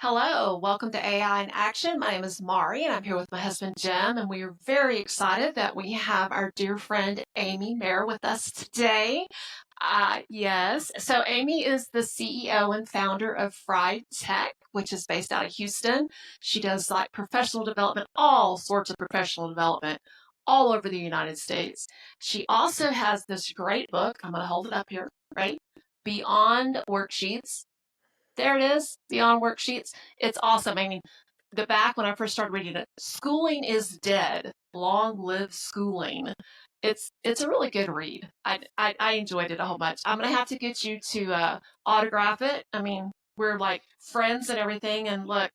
Hello, welcome to AI in Action. My name is Maurie, and I'm here with my husband Jim, and we are very excited that we have our dear friend Amy Mayer with us today. Yes, so Amy is the CEO and founder of FriEdTech, which is based out of Houston. She does like professional development, all sorts of professional development all over the United States. She also has this great book. I'm going to hold it up here, right? Beyond Worksheets. There it is, Beyond Worksheets. It's awesome. I mean, the back when I first started reading it, schooling is dead. Long live schooling. It's a really good read. I enjoyed it a whole bunch. I'm gonna have to get you to autograph it. I mean, we're like friends and everything. And look,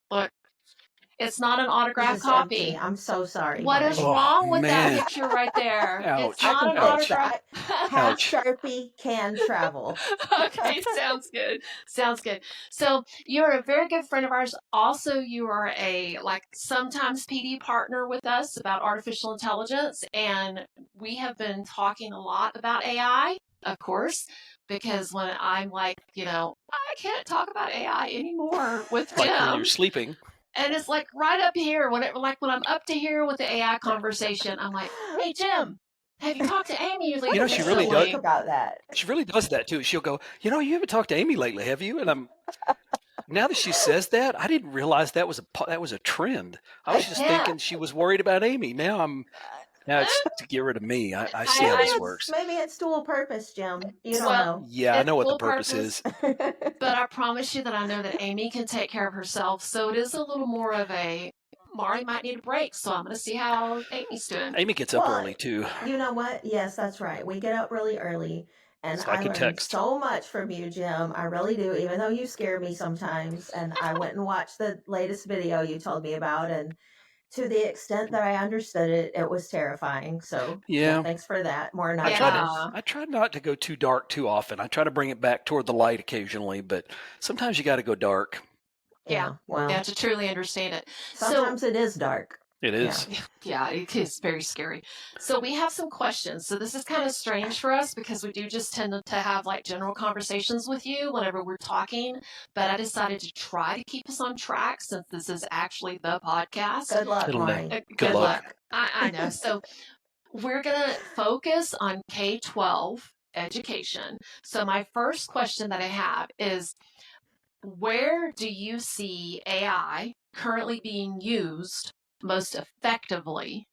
it's not an This autograph is empty. copy. I'm so sorry, What is Maury. wrong with that Man. picture right there? It's Ouch. I not can an fix Ouch. that. autograph. Half Ouch. Sharpie can travel. Okay, sounds good. Sounds good. So you're a very good friend of ours. Also, you are a like sometimes PD partner with us about artificial intelligence, and we have been talking a lot about AI, of course, because when I'm like, I can't talk about AI anymore with Like when you're Jim. sleeping. And it's like right up here, when I'm up to here with the AI conversation, I'm like, hey Jim, have you talked to Amy lately? You know, she really Let's does. talk about that. She really does that too. She'll go, you haven't talked to Amy lately, have you? And now that she says that, I didn't realize that was a trend. I was just Yeah. thinking she was worried about Amy. Now it's to get rid of me. I see how this works. Maybe it's dual purpose, Jim. You don't Well, know. Yeah, I it's know what the dual purpose purpose, is. but I promise you that I know that Amy can take care of herself. So it is a little more of a Maury might need a break. So I'm going to see how Amy's doing. Amy gets up Well, early too, you know what? Yes, that's right. We get up really early. And so I I can learned text. so much from you, Jim. I really do, even though you scare me sometimes. And I went and watched the latest video you told me about. And to the extent that I understood it, it was terrifying. So, yeah, Yeah. thanks for that. More I try to nightmares. I try not to go too dark too often. I try to bring it back toward the light occasionally, but sometimes you got to go dark. Yeah. Well, Yeah, to truly understand it. sometimes it is dark. It is. Yeah, it is very scary. So we have some questions. So this is kind of strange for us because we do just tend to have like general conversations with you whenever we're talking. But I decided to try to keep us on track since this is actually the podcast. Good luck, It'll Maury. Good luck. luck. I know. So we're going to focus on K-12 education. So my first question that I have is, where do you see AI currently being used most effectively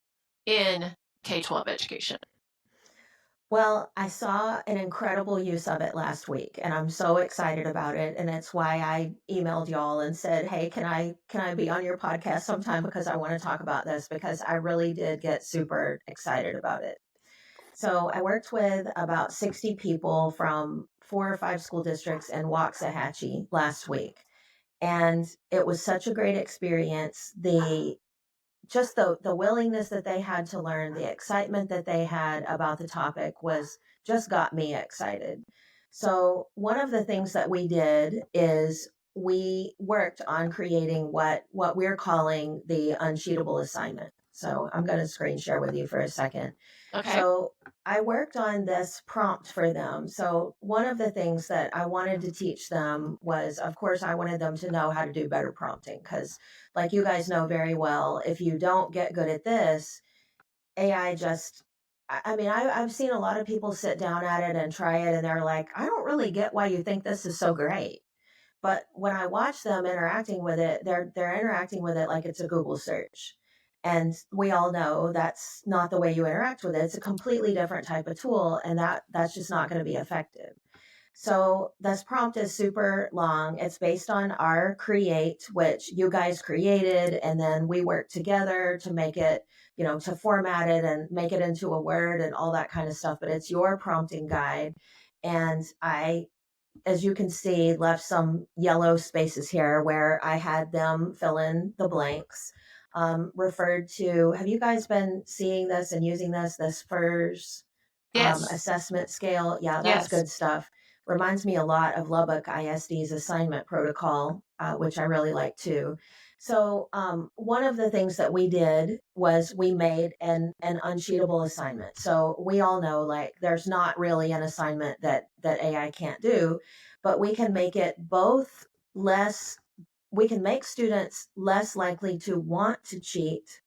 in K-12 education? Well, I saw an incredible use of it last week, and I'm so excited about it. And it's why I emailed y'all and said, "Hey, can I be on your podcast sometime because I want to talk about this because I really did get super excited about it." So I worked with about 60 people from 4 or 5 school districts in Waxahachie last week, and it was such a great experience. The willingness that they had to learn, the excitement that they had about the topic was just got me excited. So one of the things that we did is we worked on creating what we're calling the uncheatable assignment. So I'm going to screen share with you for a second. Okay. So I worked on this prompt for them. So one of the things that I wanted to teach them was, of course, I wanted them to know how to do better prompting because, like you guys know very well, if you don't get good at this, AI just, I mean, I've seen a lot of people sit down at it and try it, and they're like, I don't really get why you think this is so great. But when I watch them interacting with it, they're interacting with it like it's a Google search. And we all know that's not the way you interact with it. It's a completely different type of tool, and that's just not going to be effective. So this prompt is super long. It's based on our create, which you guys created, and then we worked together to make it, to format it and make it into a word and all that kind of stuff. But it's your prompting guide. And I, as you can see, left some yellow spaces here where I had them fill in the blanks. Referred to, have you guys been seeing this and using this FERS Yes. assessment scale? Yeah, that's Yes. good stuff. Reminds me a lot of Lubbock ISD's assignment protocol, which I really like too. So one of the things that we did was we made an uncheatable assignment. So we all know like there's not really an assignment that AI can't do, but we can make it both less we can make students less likely to want to cheat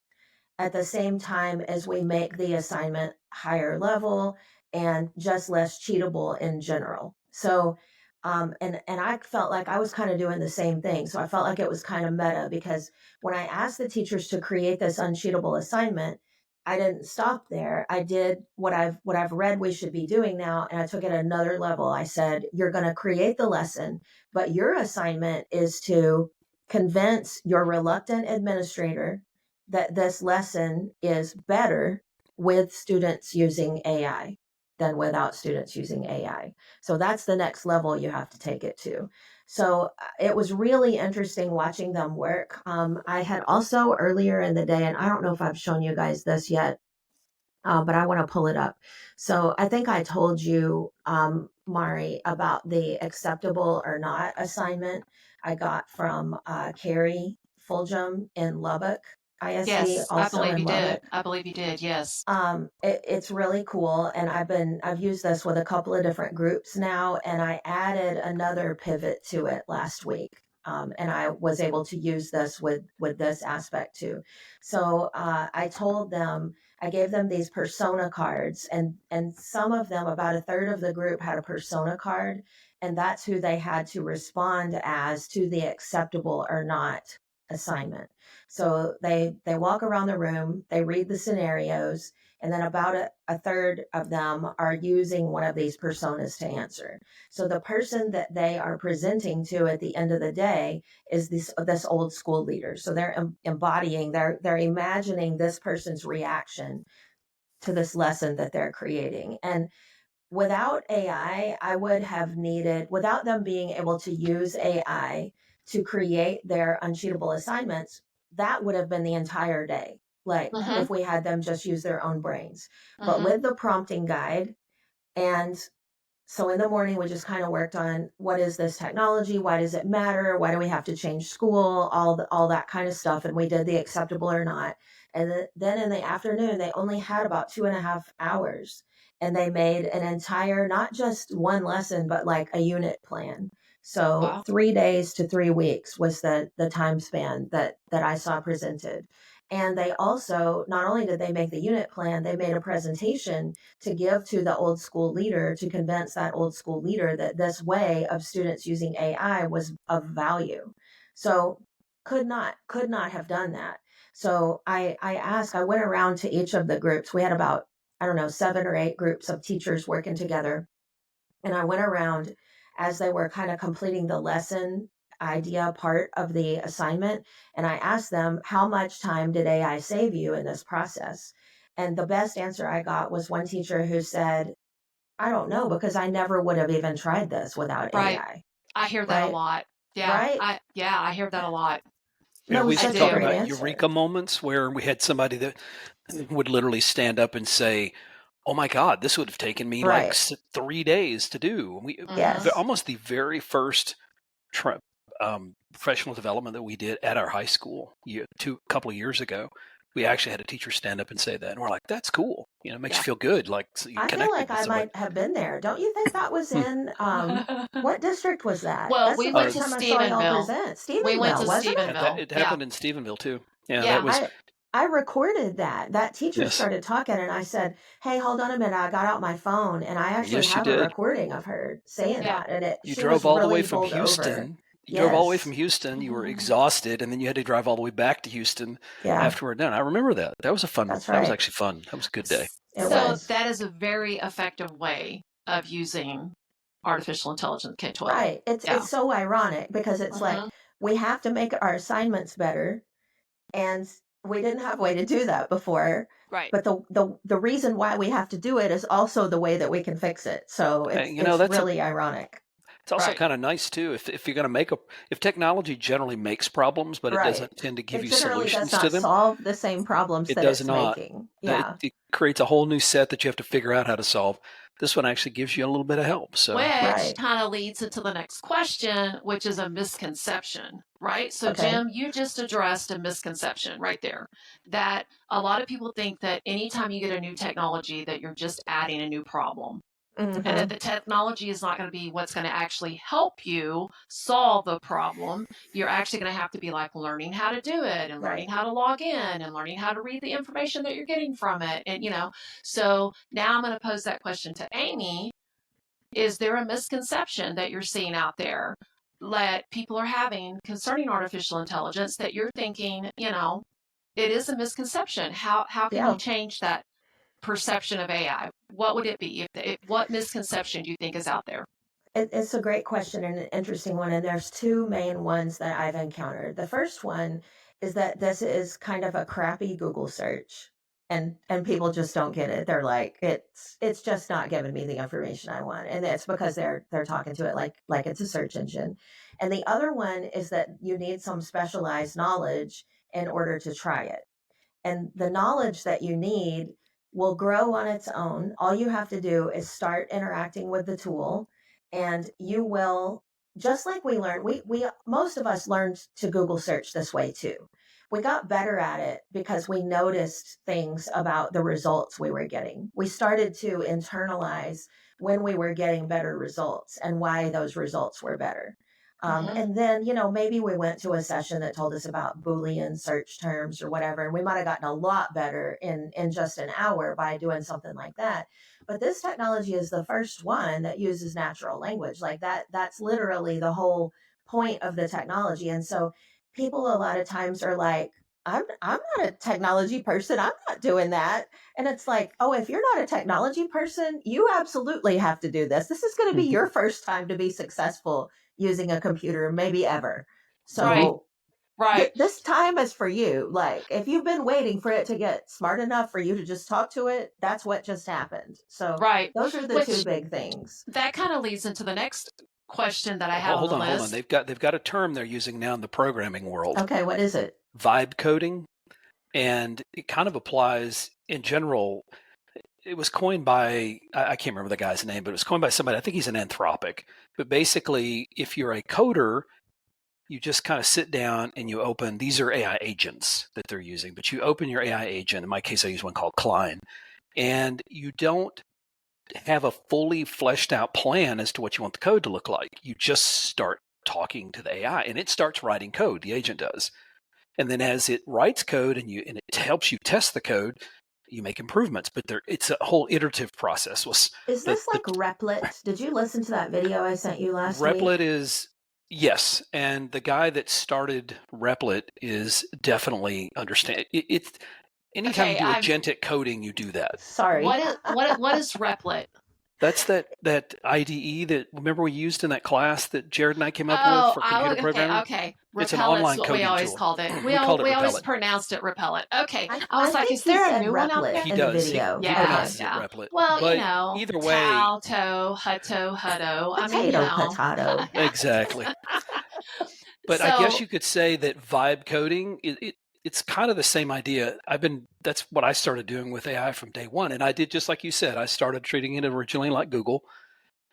at the same time as we make the assignment higher level and just less cheatable in general. So, and I felt like I was kind of doing the same thing. So I felt like it was kind of meta because when I asked the teachers to create this uncheatable assignment, I didn't stop there. I did what I've read we should be doing now, and I took it another level. I said, you're going to create the lesson, but your assignment is to convince your reluctant administrator that this lesson is better with students using AI than without students using AI. So that's the next level you have to take it to. So it was really interesting watching them work. I had also earlier in the day, and I don't know if I've shown you guys this yet, but I want to pull it up. So I think I told you, Maury, about the acceptable or not assignment I got from Carrie Fulgham in Lubbock ISD, Yes, I also believe in you did. Lubbock. I believe you did. Yes. It's really cool, and I've used this with a couple of different groups now, and I added another pivot to it last week. And I was able to use this with this aspect too. So I gave them these persona cards, and some of them, about a third of the group, had a persona card, and that's who they had to respond as to the acceptable or not assignment. So they walk around the room, they read the scenarios, and then about a third of them are using one of these personas to answer. So the person that they are presenting to at the end of the day is this old school leader. So they're embodying, they're imagining this person's reaction to this lesson that they're creating. And without AI, I would have needed, without them being able to use AI to create their uncheatable assignments, that would have been the entire day. Like Mm-hmm. if we had them just use their own brains. But Mm-hmm. with the prompting guide, and so in the morning, we just kind of worked on what is this technology? Why does it matter? Why do we have to change school? All that kind of stuff. And we did the acceptable or not. And then in the afternoon, they only had about 2.5 hours, and they made an entire, not just one lesson, but like a unit plan. So Wow. 3 days to 3 weeks was the time span that I saw presented. And they also, not only did they make the unit plan, they made a presentation to give to the old school leader to convince that old school leader that this way of students using AI was of value. So could not have done that. So I went around to each of the groups. We had about, I don't know, 7 or 8 groups of teachers working together. And I went around as they were kind of completing the lesson idea part of the assignment. And I asked them, how much time did AI save you in this process? And the best answer I got was one teacher who said, I don't know, because I never would have even tried this without Right. AI. I hear that a Right? lot. Yeah. Right? I hear that a lot. You know, That we was used I to such a talk do. great about answer. eureka moments where we had somebody that would literally stand up and say, "Oh my God, this would have taken me like Right. 3 days to do." Mm-hmm. Yes. Almost the very first tra- professional development that we did at our high school couple of years ago, we actually had a teacher stand up and say that, and we're like, "That's cool." You know, it makes Yeah. you feel good, like you I feel connected like with I somebody. might have been there. Don't you think that was in what district was that? Well, That's we the went Uh, first to time I saw y'all Stephenville. present. We went Stephenville, to wasn't it? that Stephenville. it Yeah. happened in Stephenville too. Yeah, that Yeah. was I recorded that. That teacher yes, started talking, and I said, "Hey, hold on a minute." I got out my phone, and I actually yes, you have a did. recording of her saying Yeah. that, and You she was drove all the way really from bowled over. Houston. You drove all the way from Yes. Houston. You were exhausted, and then you had to drive all the way back to Houston Yeah, after we're done. I remember that. That was a fun. that's That was right. actually fun. That was a good day. It So was. that is a very effective way of using artificial intelligence, K-12. Right. It's Yeah. it's so ironic because it's like Mm-hmm. we have to make our assignments better, and we didn't have a way to do that before. Right. But the reason why we have to do it is also the way that we can fix it. So You know, it's really ironic. it's also Right. kind of nice too. If you're going to if technology generally makes problems, but it Right. doesn't tend to give It you generally does solutions to not them, solve the same problems it that does it's not. making. It, Yeah. it creates a whole new set that you have to figure out how to solve. This one actually gives you a little bit of help. So Which Right. kind of leads into the next question, which is a misconception, right? So, Okay. Jim, you just addressed a misconception right there that a lot of people think that anytime you get a new technology, that you're just adding a new problem. and that the technology is not going to be what's going to actually help you solve the problem. You're actually going to have to be like learning how to do it and learning how to log in and learning how to read the information that you're getting from it. And, so now I'm going to pose that question to Amy. Is there a misconception that you're seeing out there that people are having concerning artificial intelligence that you're thinking, it is a misconception? How can you change that perception of AI? What would it be? What misconception do you think is out there? It's a great question and an interesting one. And there's two main ones that I've encountered. The first one is that this is kind of a crappy Google search. And people just don't get it. They're like, it's just not giving me the information I want. And it's because they're talking to it like it's a search engine. And the other one is that you need some specialized knowledge in order to try it. And the knowledge that you need will grow on its own. All you have to do is start interacting with the tool, and you will, just like we learned, we most of us learned to Google search this way too. We got better at it because we noticed things about the results we were getting. We started to internalize when we were getting better results and why those results were better. And then, maybe we went to a session that told us about Boolean search terms or whatever, and we might have gotten a lot better in just an hour by doing something like that. But this technology is the first one that uses natural language like that. That's literally the whole point of the technology. And so people a lot of times are like, I'm not a technology person. I'm not doing that. And it's like, oh, if you're not a technology person, you absolutely have to do this. This is going to be your first time to be successful using a computer, maybe ever. So this time is for you. Like, if you've been waiting for it to get smart enough for you to just talk to it, that's what just happened. So those are the two big things. That kind of leads into the next question that I have on the list. Hold on. They've got a term they're using now in the programming world. Okay, what is it? Vibe coding. And it kind of applies in general. It was coined by, I can't remember the guy's name, but it was coined by somebody, I think he's an Anthropic. But basically, if you're a coder, you just kind of sit down and you open, these are AI agents that they're using, but you open your AI agent. In my case, I use one called Klein. And you don't have a fully fleshed out plan as to what you want the code to look like. You just start talking to the AI and it starts writing code, the agent does. And then as it writes code and it helps you test the code, you make improvements. But it's a whole iterative process. Is this like Replit? Did you listen to that video I sent you last week? Replit is, yes. And the guy that started Replit is definitely understand. Anytime you do agentic coding, you do that. Sorry. What is Replit? That's that IDE that, remember we used in that class that Jared and I came up with for computer programming? Okay. It's an online what coding we always tool. called it. We called it always Repellent. pronounced it Repellent. Okay. I was like, think is there a new one Replit out there? He in does. the video. He pronounces it Replit. Well, but either way, Talto, Hutto, Hutto. Potato. Exactly. But I guess you could say that vibe coding, it's kind of the same idea. That's what I started doing with AI from day one. And I did just like you said, I started treating it originally like Google.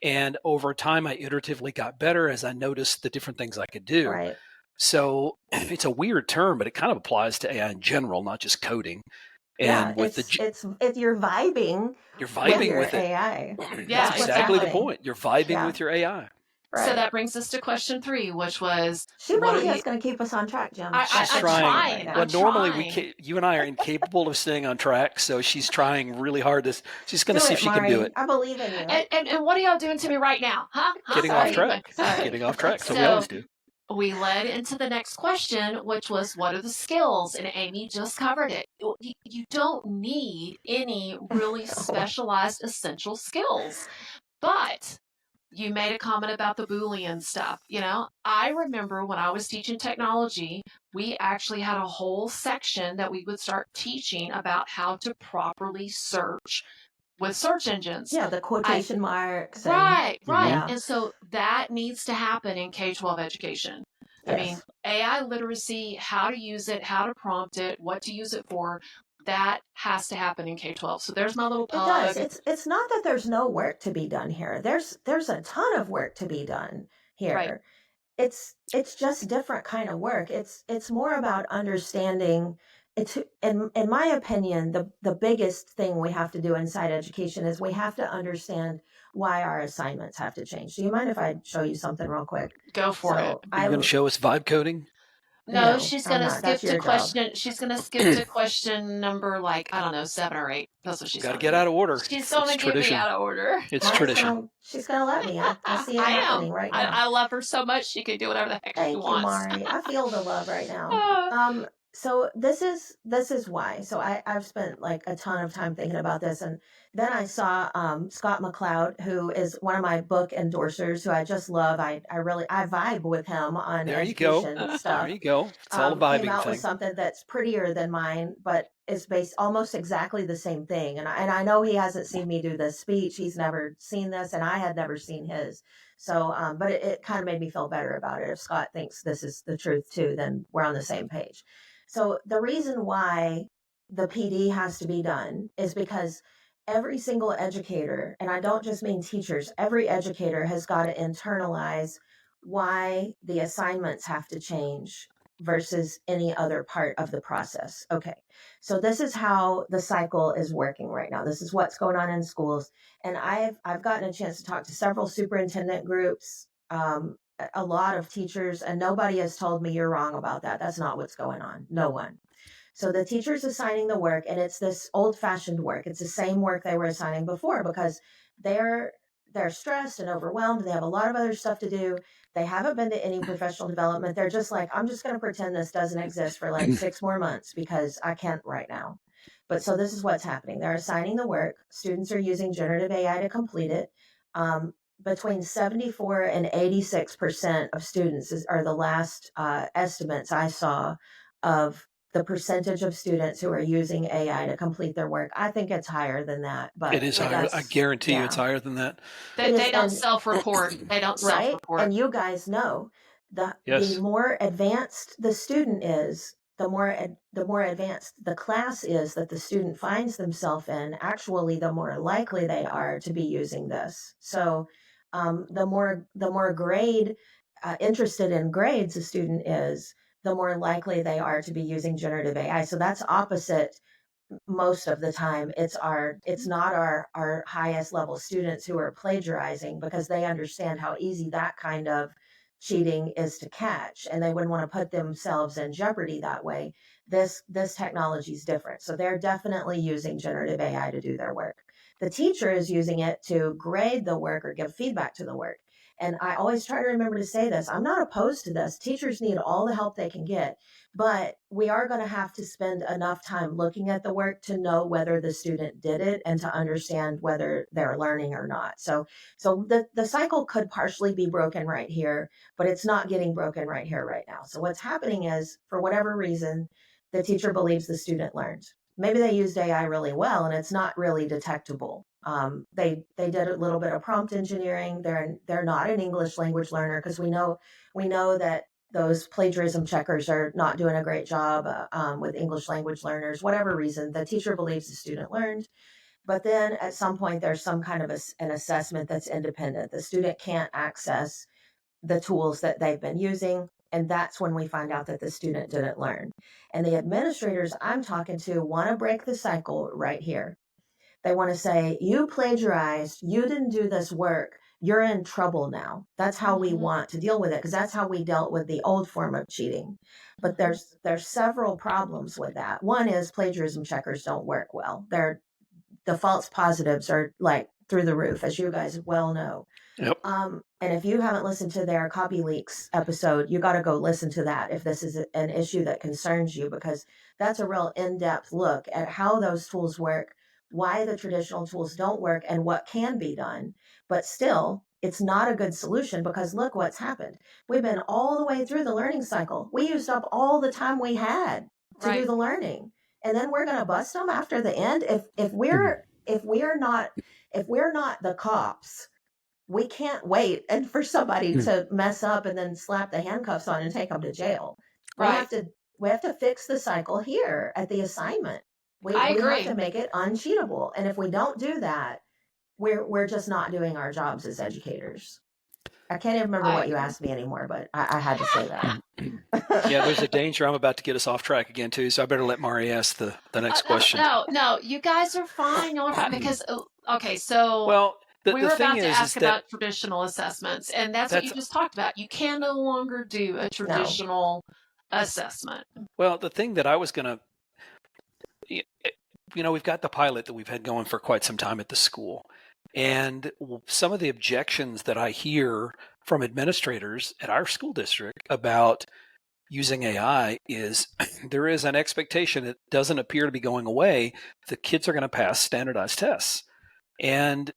And over time, I iteratively got better as I noticed the different things I could do. Right. So it's a weird term, but it kind of applies to AI in general, not just coding. And it's you're vibing. You're vibing with AI. Yeah, that's exactly the point. You're vibing with your AI. Right. So that brings us to question 3, which was... She really is going to keep us on track, Jim. She's trying. Well, normally you and I are incapable of staying on track, so she's trying really hard. She's going to see if she can do it. I believe in you. And what are y'all doing to me right now? Getting off track. Getting off track, so we always do. We led into the next question, which was, what are the skills? And Amy just covered it. You don't need any really specialized essential skills. But you made a comment about the Boolean stuff. I remember when I was teaching technology, we actually had a whole section that we would start teaching about how to properly search with search engines. Yeah, the quotation marks. Right. Yeah. And so that needs to happen in K-12 education. Yes. I mean, AI literacy, how to use it, how to prompt it, what to use it for, that has to happen in K-12. So there's my little plug. It does. It's not that there's no work to be done here. There's a ton of work to be done here. Right. It's just different kind of work. It's more about understanding. It's in my opinion, the biggest thing we have to do inside education is we have to understand why our assignments have to change. Do you mind if I show you something real quick? Go for it. Are you going to show us vibe coding? No, No, she's I'm gonna not. skip That's to your job. question. She's gonna skip to question number, like, I don't know, 7 or 8. That's what she's Got to gonna get do. out of order. She's gonna It's get me tradition. out of order. It's Mari's tradition. she's gonna let me. I see it I happening am. right now. I love her so much. She can do whatever the heck she Thank you, wants. Maury. I feel the love right now. Ah, So this is why. So I've spent like a ton of time thinking about this, and then I saw Scott McCloud, who is one of my book endorsers, who I just love. I vibe with him on There you go. education There stuff. you go. It's all a Came vibing out with thing. something that's prettier than mine, but is based almost exactly the same thing. And I know he hasn't seen me do this speech. He's never seen this, and I had never seen his. So, but it kind of made me feel better about it. If Scott thinks this is the truth too, then we're on the same page. So the reason why the PD has to be done is because every single educator, and I don't just mean teachers, every educator has got to internalize why the assignments have to change versus any other part of the process. Okay. So this is how the cycle is working right now. This is what's going on in schools. And I've gotten a chance to talk to several superintendent groups, a lot of teachers, and nobody has told me you're wrong about that. That's not what's going on. No one. So the teacher's assigning the work, and it's this old-fashioned work. It's the same work they were assigning before because they're they're stressed and overwhelmed. They have a lot of other stuff to do. They haven't been to any professional development. They're just like, I'm just going to pretend this doesn't exist for like 6 more months because I can't right now. But so this is what's happening. They're assigning the work. Students are using generative AI to complete it. Between 74 and 86% of students are the last estimates I saw of the percentage of students who are using AI to complete their work. I think it's higher than that, but It is higher. I guarantee you it's higher than that. they don't self-report. They don't right. self-report. And you guys know the Yes. more advanced the student is, the more advanced the class is that the student finds themselves in. Actually, the more likely they are to be using this. So, the more grade interested in grades a student is, the more likely they are to be using generative AI. So that's opposite most of the time. It's not our highest level students who are plagiarizing because they understand how easy that kind of cheating is to catch, and they wouldn't want to put themselves in jeopardy that way. This technology is different, so they're definitely using generative AI to do their work. The teacher is using it to grade the work or give feedback to the work. And I always try to remember to say this: I'm not opposed to this. Teachers need all the help they can get, but we are going to have to spend enough time looking at the work to know whether the student did it and to understand whether they're learning or not. So the cycle could partially be broken right here, but it's not getting broken right here right now. So what's happening is, for whatever reason, the teacher believes the student learned. Maybe they used AI really well and it's not really detectable. They did a little bit of prompt engineering. They're not an English language learner because we know that those plagiarism checkers are not doing a great job with English language learners. Whatever reason, the teacher believes the student learned. But then at some point, there's some kind of an assessment that's independent. The student can't access the tools that they've been using. And that's when we find out that the student didn't learn. And the administrators I'm talking to want to break the cycle right here. They want to say, you plagiarized, you didn't do this work, you're in trouble now. That's how we want to deal with it, because that's how we dealt with the old form of cheating. But there's several problems with that. One is plagiarism checkers don't work well. The false positives are like through the roof, as you guys well know. Yep. And if you haven't listened to their copy leaks episode, you got to go listen to that if this is an issue that concerns you, because that's a real in-depth look at how those tools work, why the traditional tools don't work, and what can be done. But still, it's not a good solution, because look what's happened. We've been all the way through the learning cycle. We used up all the time we had to do the learning. And then we're going to bust them after the end. If we're not the cops, we can't wait and for somebody to mess up and then slap the handcuffs on and take them to jail. Right. We have to fix the cycle here at the assignment. We have to make it uncheatable. And if we don't do that, we're just not doing our jobs as educators. I can't even remember what you asked me anymore, but I had to say that. Yeah, there's a danger I'm about to get us off track again too, so I better let Maury ask the next question. No, you guys are fine. Y'all are fine because okay, so Well, We the were thing about to is ask that about traditional assessments, and that's what you that's just talked about. You can no longer do a No. traditional assessment. well, the thing that I was going to, we've got the pilot that we've had going for quite some time at the school. And some of the objections that I hear from administrators at our school district about using AI is there is an expectation that doesn't appear to be going away. The kids are going to pass standardized tests. And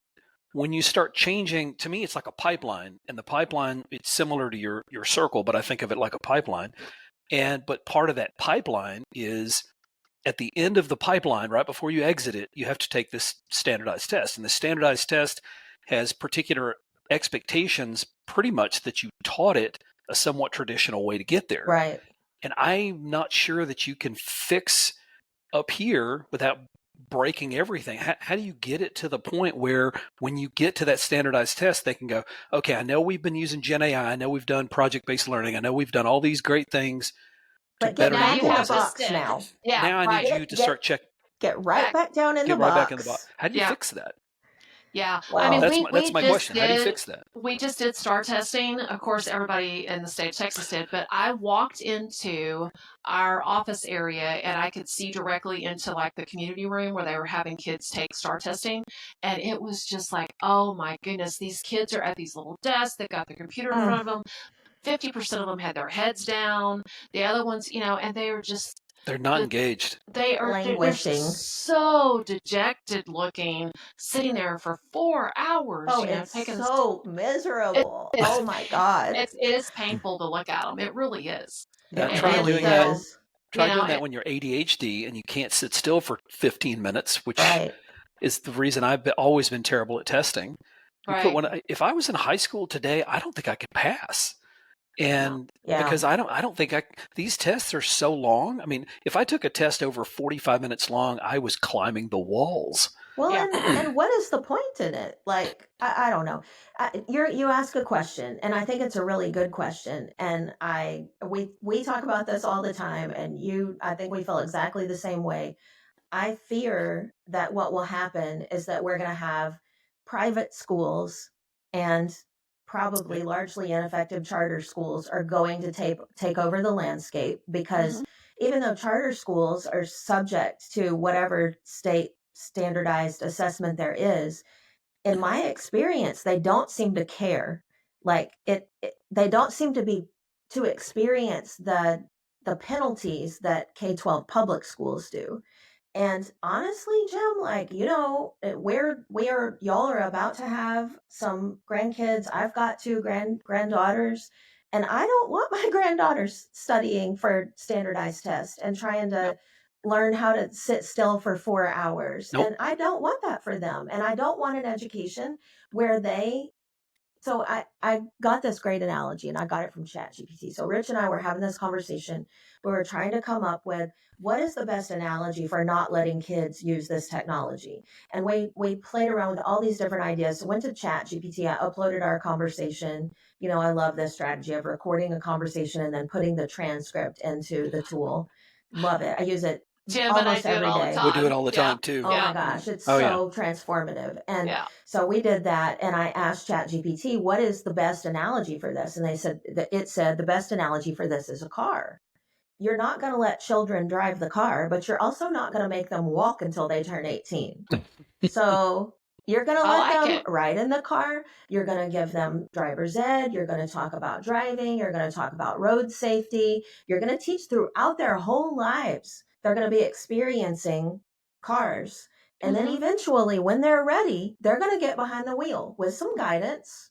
when you start changing, to me, it's like a pipeline. And the pipeline, it's similar to your circle, but I think of it like a pipeline. But part of that pipeline is at the end of the pipeline, right before you exit it, you have to take this standardized test. And the standardized test has particular expectations pretty much that you taught it a somewhat traditional way to get there. Right. And I'm not sure that you can fix up here without breaking everything. How do you get it to the point where when you get to that standardized test, they can go, okay, I know we've been using Gen AI. I know we've done project-based learning. I know we've done all these great things to But get better back in the utilize it. box now. Yeah, Now I need right. you to start checking. Get right back down in Get the right box. back in the box. How do you Yeah. fix that? Yeah. Well, I mean, That's my question. How do you fix that? We just did STAR testing. Of course, everybody in the state of Texas did, but I walked into our office area and I could see directly into like the community room where they were having kids take STAR testing. And it was just like, oh my goodness, these kids are at these little desks. They've got their computer in front of them. 50% of them had their heads down. The other ones, and they were just, They're not engaged. they're languishing. so dejected looking, sitting there for 4 hours. Oh, it's taking so miserable. Oh my God. it is painful to look at them. It really is. Yeah, It try really doing that. is. Try doing that when you're ADHD and you can't sit still for 15 minutes, which Right. is the reason I've always been terrible at testing. Right. If I was in high school today, I don't think I could pass. And Yeah. because I don't think these tests are so long. I mean, if I took a test over 45 minutes long, I was climbing the walls. Well, Yeah. and what is the point in it? Like, I don't know. You ask a question, and I think it's a really good question. And we talk about this all the time, and I think we feel exactly the same way. I fear that what will happen is that we're going to have private schools and probably largely ineffective charter schools are going to take over the landscape because even though charter schools are subject to whatever state standardized assessment there is, in my experience, they don't seem to care. Like they don't seem to experience the penalties that K-12 public schools do. And honestly, Jim, like, y'all are about to have some grandkids. I've got two granddaughters, and I don't want my granddaughters studying for standardized tests and trying to learn how to sit still for 4 hours. Nope. And I don't want that for them. And I don't want an education where so I got this great analogy and I got it from ChatGPT. So Rich and I were having this conversation. We were trying to come up with what is the best analogy for not letting kids use this technology. And we played around with all these different ideas. Went to ChatGPT. I uploaded our conversation. I love this strategy of recording a conversation and then putting the transcript into the tool. Love it. I use it Jim and I almost do it every all the day. time. We do it all the time too. Oh my gosh, it's so transformative. And so we did that, and I asked ChatGPT, what is the best analogy for this? And it said the best analogy for this is a car. You're not going to let children drive the car, but you're also not going to make them walk until they turn 18. So you're going to let them ride in the car. You're going to give them driver's ed. You're going to talk about driving. You're going to talk about road safety. You're going to teach throughout their whole lives. They're going to be experiencing cars. And then eventually, when they're ready, they're going to get behind the wheel with some guidance,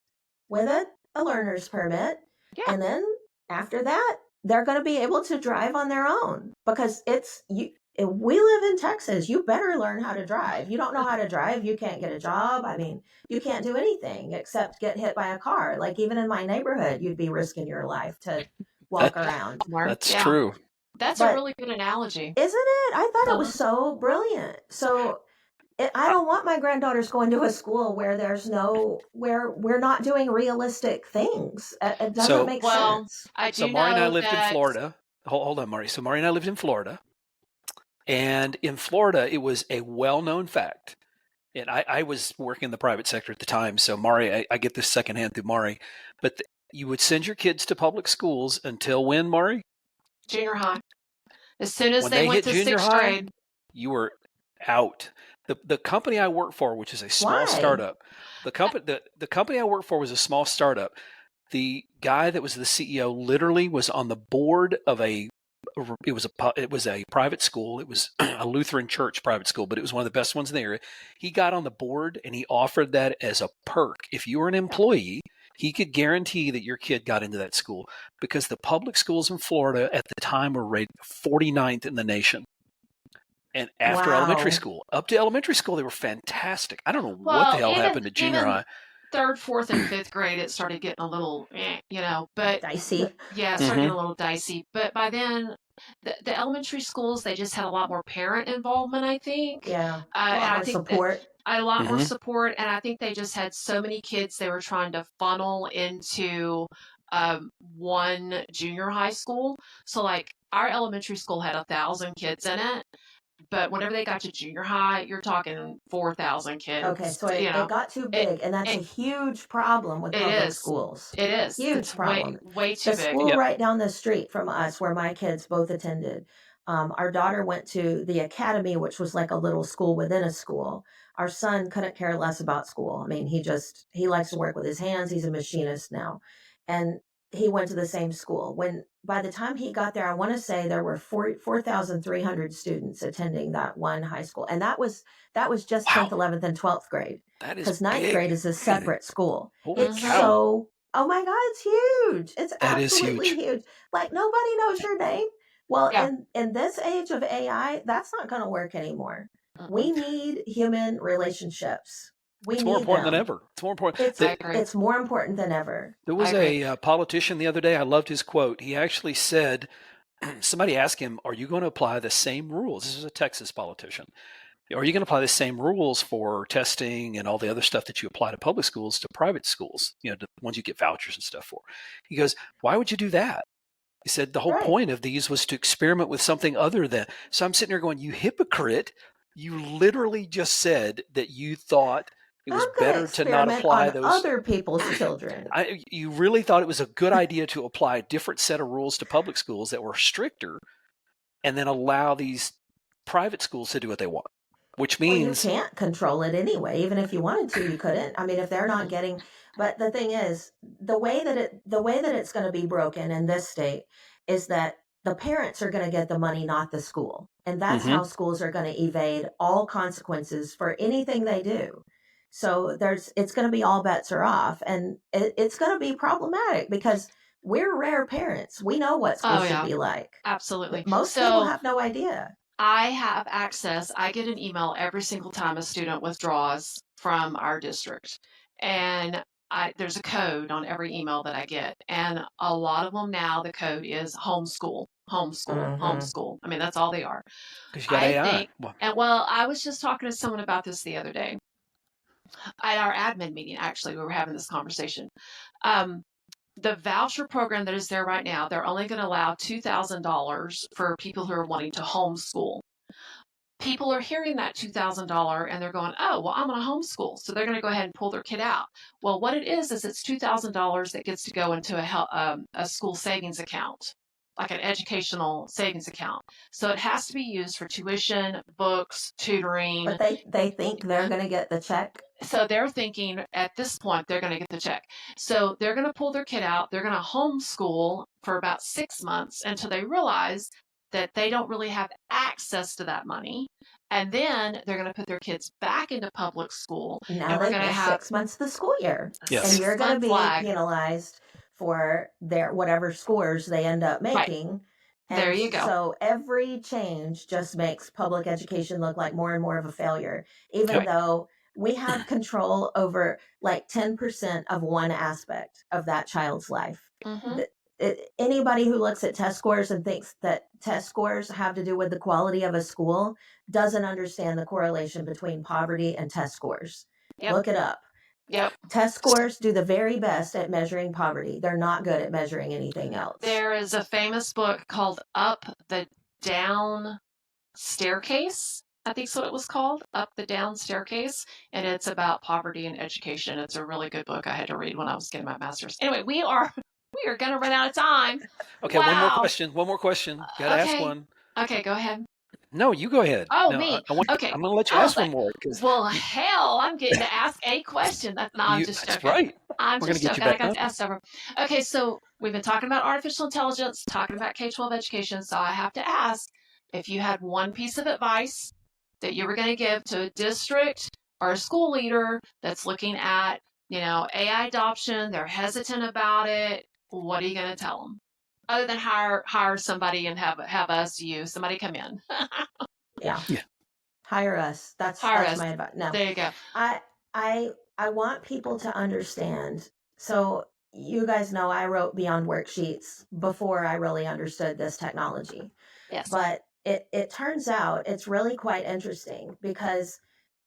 with a learner's permit. Yeah. And then after that, they're going to be able to drive on their own because if we live in Texas, you better learn how to drive. You don't know how to drive, you can't get a job. I mean, you can't do anything except get hit by a car. Like even in my neighborhood, you'd be risking your life to walk around. That's true. That's a really good analogy. Isn't it? I thought it was so brilliant. So I don't want my granddaughters going to a school where where we're not doing realistic things. It doesn't make sense. So Maurie and I lived in Florida. Hold on, Maurie. So Maurie and I lived in Florida. And in Florida, it was a well-known fact And I was working in the private sector at the time. So Maurie, I get this secondhand through Maurie, but you would send your kids to public schools until when, Maurie? Junior high. As soon as When they they went hit to junior sixth high, grade. you were out. The company I work for, which is a small Why? startup, the company I work for was a small startup. The guy that was the CEO literally was on the board of it was a private school. It was a Lutheran church private school, but it was one of the best ones in the area. He got on the board and he offered that as a perk. If you were an employee, he could guarantee that your kid got into that school because the public schools in Florida at the time were rated 49th in the nation. And after elementary Wow. school, up to elementary school, they were fantastic. I don't know what the Well, hell happened to junior high. third, fourth, and fifth grade, it started getting a little, but Dicey. yeah, it started getting a little dicey. But by then, the elementary schools, they just had a lot more parent involvement, I think. Yeah. A And lot I more think that support. a lot more Mhm. support. And I think they just had so many kids they were trying to funnel into one junior high school. So, like, our elementary school had 1,000 kids in it. But whenever they got to junior high, you're talking 4,000 Okay, kids. so it got too It, big, and that's a it, huge problem with it public is. schools. It is. Huge It's way, problem. way The too big. school Yep. right down the street from us, where my kids both attended, our daughter went to the academy, which was like a little school within a school. Our son couldn't care less about school. I mean, he likes to work with his hands. He's a machinist now, and he went to the same school. When by the time he got there, I want to say there were 4,300 students attending that one high school, and that was just 10th, Wow. 11th, and 12th grade, That is because ninth big. grade is a separate school. Holy It's Mhm. cow. so, oh my God, it's huge. It's That is absolutely huge. huge. Like nobody knows your name. Well, Yeah. in this age of AI, that's not going to work anymore. Mm-mm. We need human relationships. We It's more need important than them. ever. It's more important. I agree. It's more important than ever. There I was agree. a politician the other day. I loved his quote. He actually said, somebody asked him, "Are you going to apply the same rules?" This is a Texas politician. Are you going to apply the same rules for testing and all the other stuff that you apply to public schools to private schools, the ones you get vouchers and stuff for? He goes, "Why would you do that?" He said, "The whole Right. point of these was to experiment with something other than." So I'm sitting there going, "You hypocrite. You literally just said that you thought it was I'm going to better to not experiment apply on those." other people's children. You really thought it was a good idea to apply a different set of rules to public schools that were stricter and then allow these private schools to do what they want, which Well, you means can't control it anyway. Even if you wanted to, you couldn't. I mean, if they're not getting, but the thing is, the way that it's going to be broken in this state is that the parents are going to get the money, not the school. And that's Mhm. how schools are going to evade all consequences for anything they do. So it's going to be all bets are off, and it's going to be problematic because we're rare parents. We know what school Oh, should yeah. be like. Absolutely. Most people So have no idea. I have access. I get an email every single time a student withdraws from our district. And there's a code on every email that I get. And a lot of them now, the code is homeschool, homeschool, Hmm. homeschool. I mean, that's all they are. because you got I AI. think, and well, I was just talking to someone about this the other day at our admin meeting. Actually, we were having this conversation. Um, the voucher program that is there right now, they're only going to allow $2,000 for people who are wanting to homeschool. People are hearing that $2,000 and they're going, oh, well, I'm going to homeschool. So they're going to go ahead and pull their kid out. Well, what it is it's $2,000 that gets to go into a school savings account, like an educational savings account. So it has to be used for tuition, books, tutoring. But they think they're going to get the check. So they're thinking at this point they're going to get the check. So they're going to pull their kid out. They're going to homeschool for about 6 months until they realize that they don't really have access to that money. And then they're going to put their kids back into public school. Now and we're they've going to missed have 6 months of the school year. a Yes. And you're going to 6-month be lag. penalized for their whatever scores they end up Right. making. There And you go. so every change just makes public education look like more and more of a failure, even Yep. though we have control over like 10% of one aspect of that child's life. hmm Anybody who looks at test scores and thinks that test scores have to do with the quality of a school doesn't understand the correlation between poverty and test scores. Yep. Look it up. Yep. Test scores do the very best at measuring poverty. They're not good at measuring anything else. There is a famous book called Up the Down Staircase. I think so it was called, Up the Down Staircase, and it's about poverty and education. It's a really good book I had to read when I was getting my master's. Anyway, we are going to run out of time. Okay, Wow. One more question. Got to ask Okay. one. Okay, go ahead. No, you go ahead. Oh, No, me. I want. Okay. I'm going to let you I was ask one like, more because well, hell, I'm getting to ask a question. No, I'm you. just That's joking. right. I'm We're going to just get you joking. I back got on. to ask several. Okay, so we've been talking about artificial intelligence, talking about K-12 education. So I have to ask if you had one piece of advice that you were going to give to a district or a school leader that's looking at, AI adoption, they're hesitant about it. What are you going to tell them? Other than hire somebody and have somebody come in. Yeah. Yeah. Hire us. Hire That's us. my advice. No. There you go. I I want people to understand. So you guys know I wrote Beyond Worksheets before I really understood this technology. Yes. But it turns out it's really quite interesting because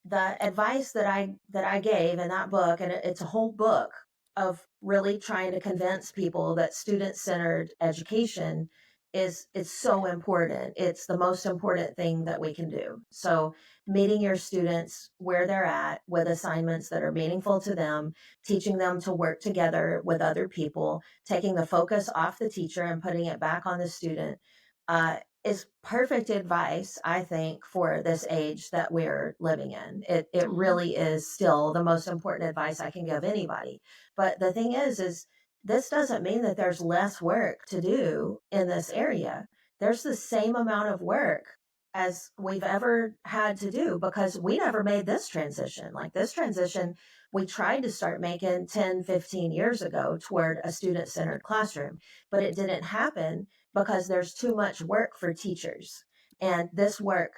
the advice that I gave in that book, and it's a whole book of really trying to convince people that student-centered education is so important. It's the most important thing that we can do. So meeting your students where they're at with assignments that are meaningful to them, teaching them to work together with other people, taking the focus off the teacher and putting it back on the student, is perfect advice, I think, for this age that we're living in. It really is still the most important advice I can give anybody. But the thing is this doesn't mean that there's less work to do in this area. There's the same amount of work as we've ever had to do because we never made this transition. Like this transition, we tried to start making 10, 15 years ago toward a student centered classroom, but it didn't happen because there's too much work for teachers. And this work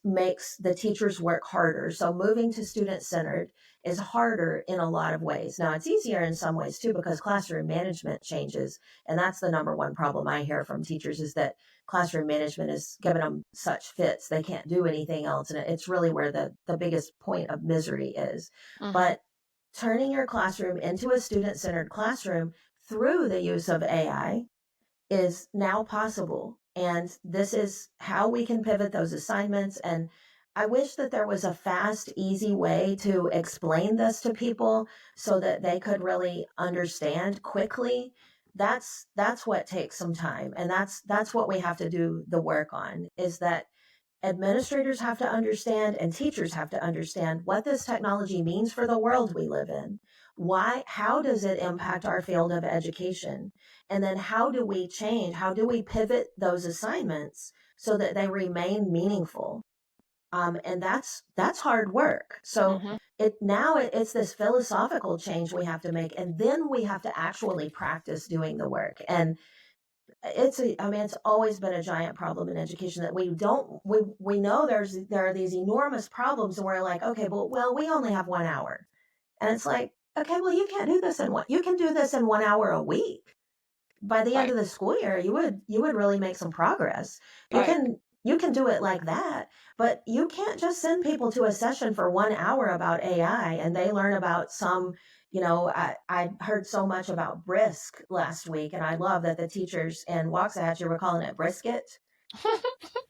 makes the teachers work harder. So moving to student centered is harder in a lot of ways. Now it's easier in some ways too because classroom management changes. And that's the number one problem I hear from teachers is that classroom management is giving them such fits. They can't do anything else. And it's really where the biggest point of misery is. But turning your classroom into a student centered classroom through the use of AI is now possible. And this is how we can pivot those assignments. And I wish that there was a fast, easy way to explain this to people so that they could really understand quickly. That's what takes some time. And that's what we have to do the work on is that administrators have to understand and teachers have to understand what this technology means for the world we live in. How does it impact our field of education? And then how do we change? How do we pivot those assignments so that they remain meaningful? And that's hard work. So it's this philosophical change we have to make, and then we have to actually practice doing the work. And it's always been a giant problem in education that we know there are these enormous problems and we're like, okay, well, we only have 1 hour. And it's like, okay, well, you can't do this you can do this in 1 hour a week. By the end of the school year, you would really make some progress. You can do it like that, but you can't just send people to a session for 1 hour about AI and they learn about I heard so much about brisk last week, and I love that the teachers in Waxahachie were calling it brisket.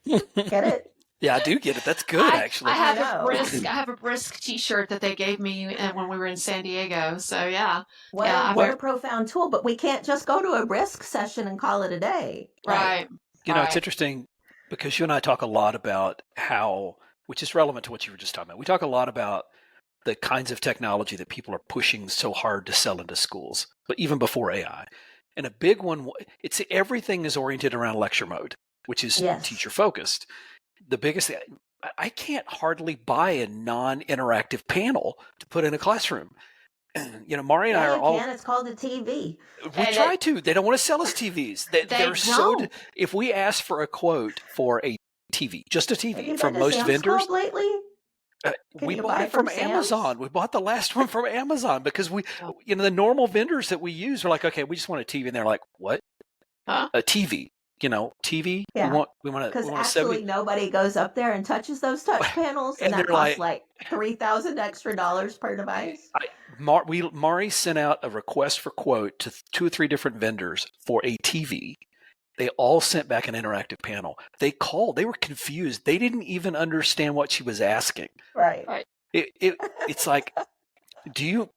Get it? Yeah, I do get it. That's good, actually. I have a brisk T-shirt that they gave me when we were in San Diego. So yeah, what a profound tool. But we can't just go to a brisk session and call it a day. Right. It's interesting because you and I talk a lot about which is relevant to what you were just talking about. We talk a lot about the kinds of technology that people are pushing so hard to sell into schools, but even before AI. And a big one, everything is oriented around lecture mode, which is teacher focused. The biggest thing, I can't hardly buy a non-interactive panel to put in a classroom. Maury and I are all. It's called a TV. We try to. They don't want to sell us TVs. They're so. If we ask for a quote for a TV, just a TV from most vendors lately. We bought it from Amazon. We bought the last one from Amazon because the normal vendors that we use are like, okay, we just want a TV, and they're like, what? A TV. TV. Yeah. We want because actually nobody goes up there and touches those touch panels, and that costs like $3,000 extra per device. Maury sent out a request for quote to 2 or 3 different vendors for a TV, They all sent back an interactive panel. They called. They were confused. They didn't even understand what she was asking. Right. Right. It's like, we're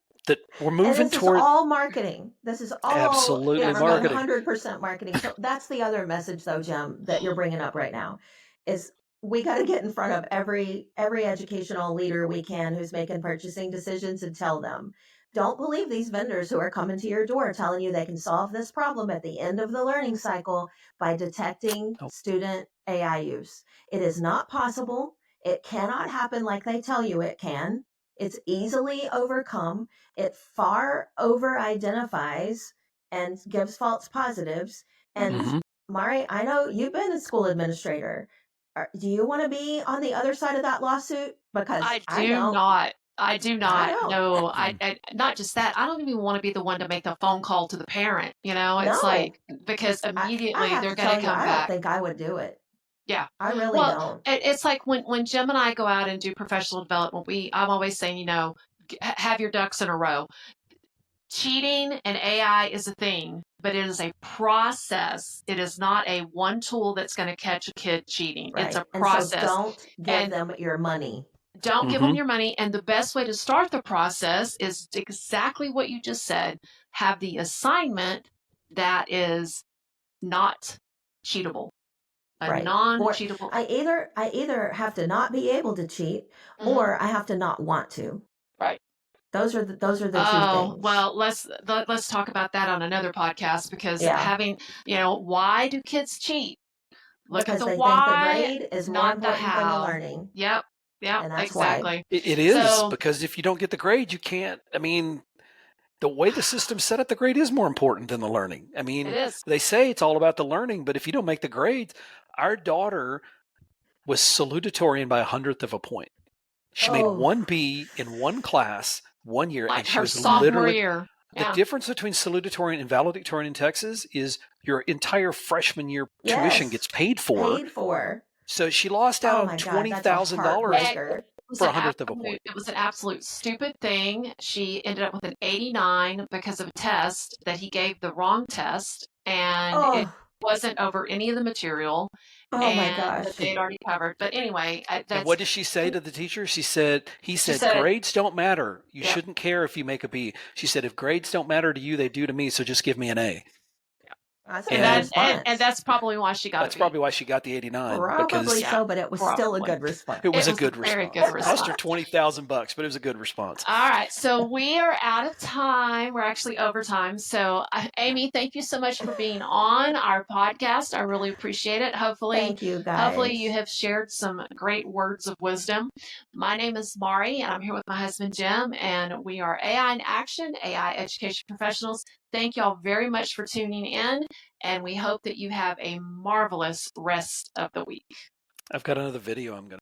And moving this is toward all marketing. This is all absolutely it's marketing. 100% marketing. So that's the other message, though, Jim, that you're bringing up right now, is we got to get in front of every educational leader we can who's making purchasing decisions and tell them, don't believe these vendors who are coming to your door telling you they can solve this problem at the end of the learning cycle by detecting Oh. student AI use. It is not possible. It cannot happen like they tell you it can. It's easily overcome. It far over identifies and gives false positives. And Mhm. Maurie, I know you've been a school administrator. Do you want to be on the other side of that lawsuit? Because I I do don't. not. I do I not. don't. No, I not just that. I don't even want to be the one to make the phone call to the parent. It's No. like, because I immediately have they're to going to tell you, come I don't back. think I would do it. Yeah. I really Well, don't. it's like when Jim and I go out and do professional development, I'm always saying, have your ducks in a row. Cheating and AI is a thing, but it is a process. It is not a one tool that's going to catch a kid cheating. It's Right. a And so process. don't give And them your money. don't give them Mhm. your money. And the best way to start the process is exactly what you just said. Have the assignment that is not cheatable, a Right. Or non-cheatable. I either have to not be able to cheat Mhm. or I have to not want to. Right. Those are the two Oh, things. well, let's talk about that on another podcast, because Yeah. why do kids cheat? Look at Because the they think the why, grade is more not the important than the how. learning. Yep. Yep, And that's why. exactly. It is, So, because if you don't get the grade, you can't. I mean, the way the system's set up, the grade is more important than the learning. I it mean, is. they say it's all about the learning, but if you don't make the grades, our daughter was salutatorian by 100th of a point. She made Oh, 1B in one class 1 year, and Like she her was sophomore literally year. the Yeah. difference between salutatorian and valedictorian in Texas is your entire freshman year tuition yes. gets paid for. Paid for. So she lost out Oh on my God, that's a $20,000 heartbreaker. for 100th of a point. It was an absolute stupid thing. She ended up with an 89 because of a test that he gave the wrong test, and it Oh, wasn't over any of the material, oh my and gosh. that they'd already covered. But anyway, And what did she say to the teacher? He said, she said, grades don't matter. You yeah. shouldn't care if you make a B. She said, if grades don't matter to you, they do to me. So just give me an A. That's a And good And response. that's probably why she got that's a B. probably why she got the 89. Probably Because Yeah, so, but it was still a probably. good response. it was It a was good a very response. good It cost her response. $20,000, but it was a good response. All right, so we are out of time. We're actually over time. So, Amy, thank you so much for being on our podcast. I really appreciate it. Thank you, Hopefully you guys. have shared some great words of wisdom. My name is Maurie, and I'm here with my husband Jim, and we are AI in Action, AI education professionals. Thank y'all very much for tuning in, and we hope that you have a marvelous rest of the week. I've got another video I'm going to